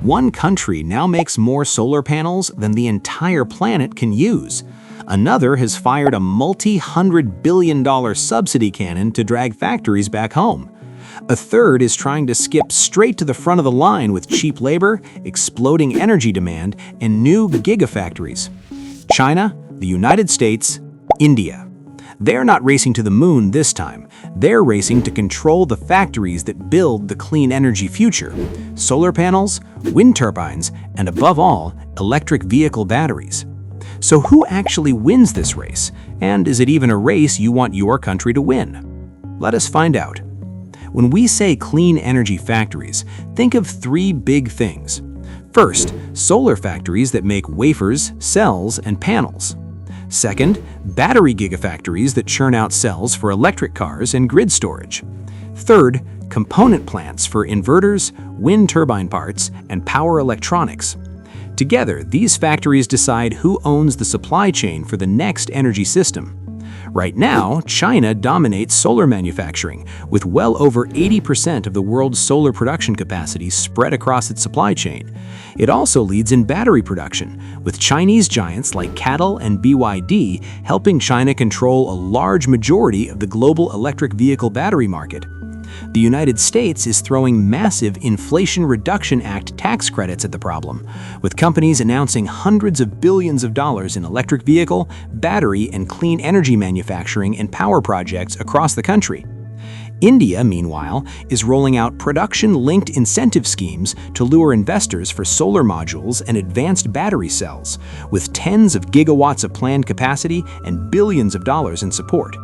One country now makes more solar panels than the entire planet can use. Another has fired a multi-hundred-billion-dollar subsidy cannon to drag factories back home. A third is trying to skip straight to the front of the line with cheap labor, exploding energy demand, and new gigafactories. China, the United States, India. They're not racing to the moon this time. They're racing to control the factories that build the clean energy future: solar panels, wind turbines, and above all, electric vehicle batteries. So who actually wins this race? And is it even a race you want your country to win? Let us find out. When we say clean energy factories, think of three big things. First, solar factories that make wafers, cells, and panels. Second, battery gigafactories that churn out cells for electric cars and grid storage. Third, component plants for inverters, wind turbine parts, and power electronics. Together, these factories decide who owns the supply chain for the next energy system. Right now, China dominates solar manufacturing, with well over 80% of the world's solar production capacity spread across its supply chain. It also leads in battery production, with Chinese giants like CATL and BYD helping China control a large majority of the global electric vehicle battery market. The United States is throwing massive Inflation Reduction Act tax credits at the problem, with companies announcing hundreds of billions of dollars in electric vehicle, battery, and clean energy manufacturing and power projects across the country. India, meanwhile, is rolling out production-linked incentive schemes to lure investors for solar modules and advanced battery cells, with tens of gigawatts of planned capacity and billions of dollars in support.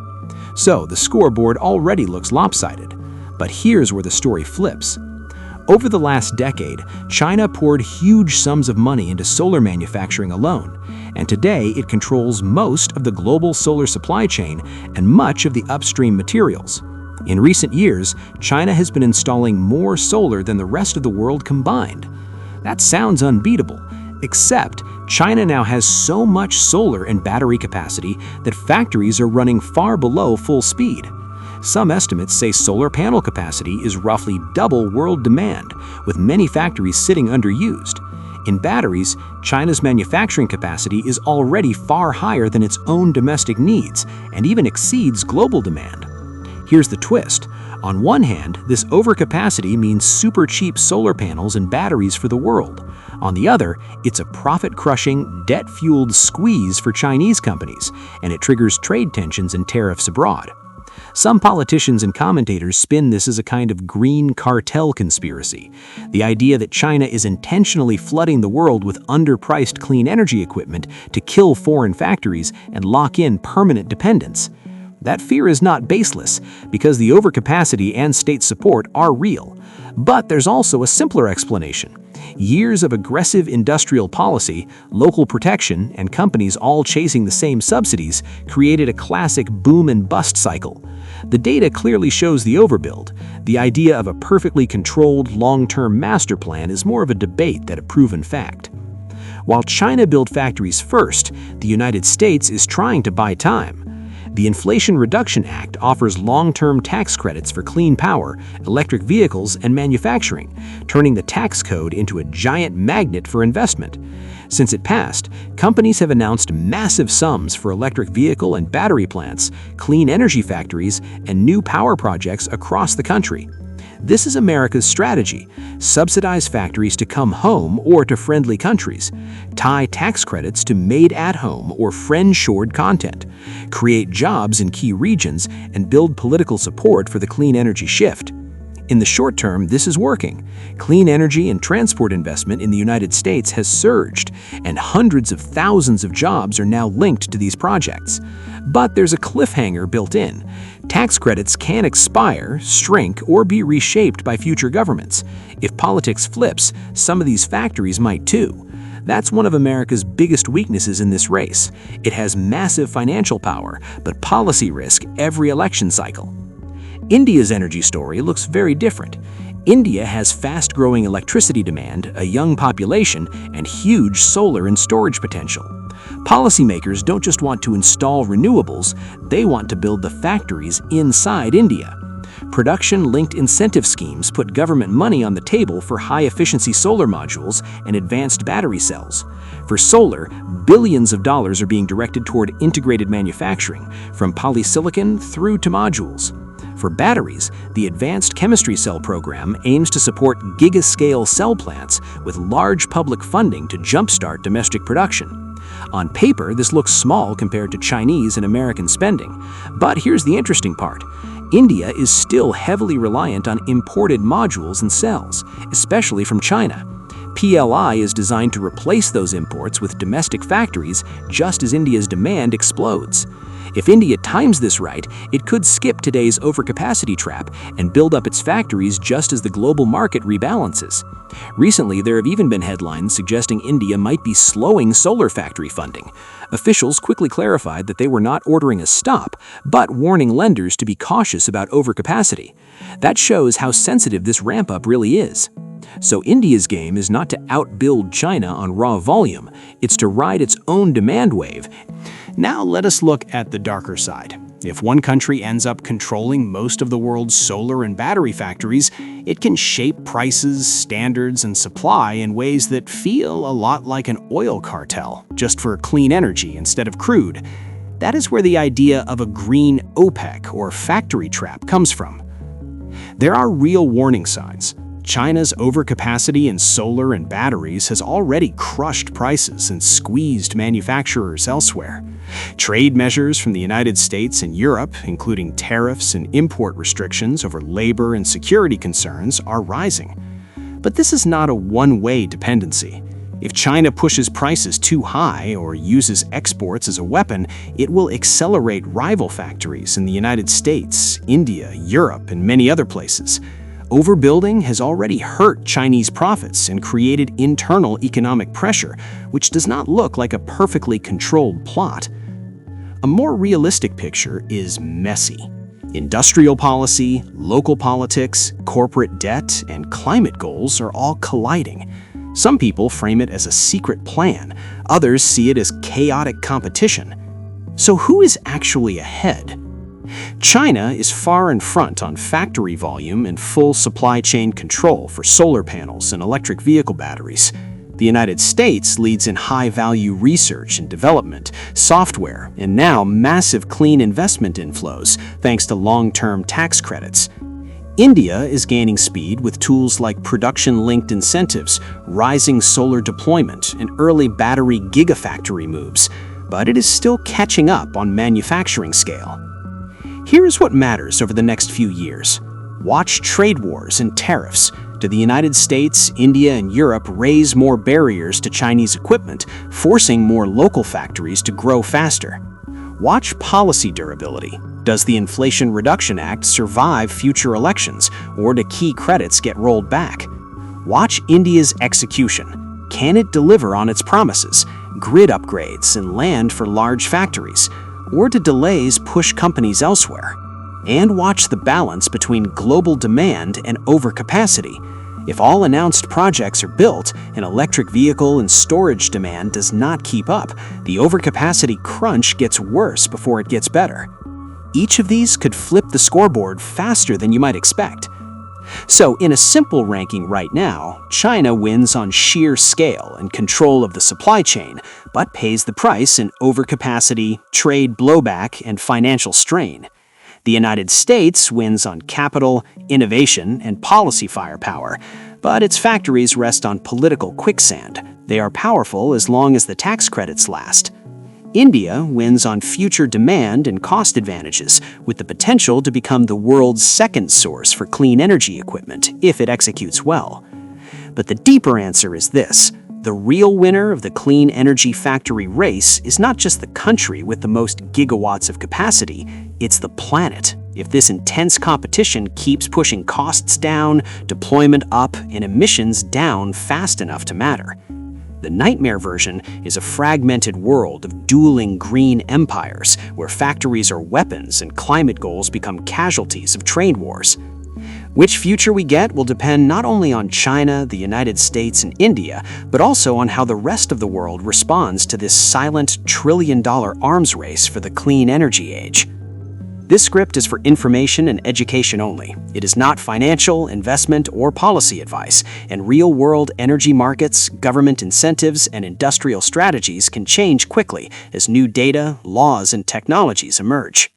So the scoreboard already looks lopsided. But here's where the story flips. Over the last decade, China poured huge sums of money into solar manufacturing alone, and today it controls most of the global solar supply chain and much of the upstream materials. In recent years, China has been installing more solar than the rest of the world combined. That sounds unbeatable, except China now has so much solar and battery capacity that factories are running far below full speed. Some estimates say solar panel capacity is roughly double world demand, with many factories sitting underused. In batteries, China's manufacturing capacity is already far higher than its own domestic needs and even exceeds global demand. Here's the twist. On one hand, this overcapacity means super cheap solar panels and batteries for the world. On the other, it's a profit-crushing, debt-fueled squeeze for Chinese companies, and it triggers trade tensions and tariffs abroad. Some politicians and commentators spin this as a kind of green cartel conspiracy, the idea that China is intentionally flooding the world with underpriced clean energy equipment to kill foreign factories and lock in permanent dependence. That fear is not baseless, because the overcapacity and state support are real. But there's also a simpler explanation. Years of aggressive industrial policy, local protection, and companies all chasing the same subsidies created a classic boom and bust cycle. The data clearly shows the overbuild. The idea of a perfectly controlled long-term master plan is more of a debate than a proven fact. While China built factories first, the United States is trying to buy time. The Inflation Reduction Act offers long-term tax credits for clean power, electric vehicles, and manufacturing, turning the tax code into a giant magnet for investment. Since it passed, companies have announced massive sums for electric vehicle and battery plants, clean energy factories, and new power projects across the country. This is America's strategy: subsidize factories to come home or to friendly countries, tie tax credits to made-at-home or friend-shored content, create jobs in key regions, and build political support for the clean energy shift. In the short term, this is working. Clean energy and transport investment in the United States has surged, and hundreds of thousands of jobs are now linked to these projects. But there's a cliffhanger built in. Tax credits can expire, shrink, or be reshaped by future governments. If politics flips, some of these factories might too. That's one of America's biggest weaknesses in this race. It has massive financial power, but policy risk every election cycle. India's energy story looks very different. India has fast-growing electricity demand, a young population, and huge solar and storage potential. Policymakers don't just want to install renewables, they want to build the factories inside India. Production-linked incentive schemes put government money on the table for high-efficiency solar modules and advanced battery cells. For solar, billions of dollars are being directed toward integrated manufacturing, from polysilicon through to modules. For batteries, the Advanced Chemistry Cell program aims to support giga-scale cell plants with large public funding to jumpstart domestic production. On paper, this looks small compared to Chinese and American spending. But here's the interesting part. India is still heavily reliant on imported modules and cells, especially from China. PLI is designed to replace those imports with domestic factories just as India's demand explodes. If India times this right, it could skip today's overcapacity trap and build up its factories just as the global market rebalances. Recently, there have even been headlines suggesting India might be slowing solar factory funding. Officials quickly clarified that they were not ordering a stop, but warning lenders to be cautious about overcapacity. That shows how sensitive this ramp-up really is. So India's game is not to outbuild China on raw volume, it's to ride its own demand wave. Now let us look at the darker side. If one country ends up controlling most of the world's solar and battery factories, it can shape prices, standards, and supply in ways that feel a lot like an oil cartel, just for clean energy instead of crude. That is where the idea of a green OPEC or factory trap comes from. There are real warning signs. China's overcapacity in solar and batteries has already crushed prices and squeezed manufacturers elsewhere. Trade measures from the United States and Europe, including tariffs and import restrictions over labor and security concerns, are rising. But this is not a one-way dependency. If China pushes prices too high or uses exports as a weapon, it will accelerate rival factories in the United States, India, Europe, and many other places. Overbuilding has already hurt Chinese profits and created internal economic pressure, which does not look like a perfectly controlled plot. A more realistic picture is messy. Industrial policy, local politics, corporate debt, and climate goals are all colliding. Some people frame it as a secret plan, others see it as chaotic competition. So who is actually ahead? China is far in front on factory volume and full supply chain control for solar panels and electric vehicle batteries. The United States leads in high-value research and development, software, and now massive clean investment inflows thanks to long-term tax credits. India is gaining speed with tools like production-linked incentives, rising solar deployment, and early battery gigafactory moves, but it is still catching up on manufacturing scale. Here's what matters over the next few years. Watch trade wars and tariffs. Do the United States, India, and Europe raise more barriers to Chinese equipment, forcing more local factories to grow faster? Watch policy durability. Does the Inflation Reduction Act survive future elections, or do key credits get rolled back? Watch India's execution. Can it deliver on its promises, grid upgrades, and land for large factories? Or do delays push companies elsewhere? And watch the balance between global demand and overcapacity. If all announced projects are built and electric vehicle and storage demand does not keep up, the overcapacity crunch gets worse before it gets better. Each of these could flip the scoreboard faster than you might expect. So, in a simple ranking right now, China wins on sheer scale and control of the supply chain, but pays the price in overcapacity, trade blowback, and financial strain. The United States wins on capital, innovation, and policy firepower, but its factories rest on political quicksand. They are powerful as long as the tax credits last. India wins on future demand and cost advantages, with the potential to become the world's second source for clean energy equipment if it executes well. But the deeper answer is this. The real winner of the clean energy factory race is not just the country with the most gigawatts of capacity, it's the planet. If this intense competition keeps pushing costs down, deployment up, and emissions down fast enough to matter. The nightmare version is a fragmented world of dueling green empires where factories are weapons and climate goals become casualties of trade wars. Which future we get will depend not only on China, the United States, and India, but also on how the rest of the world responds to this silent trillion-dollar arms race for the clean energy age. This script is for information and education only. It is not financial, investment, or policy advice, and real-world energy markets, government incentives, and industrial strategies can change quickly as new data, laws, and technologies emerge.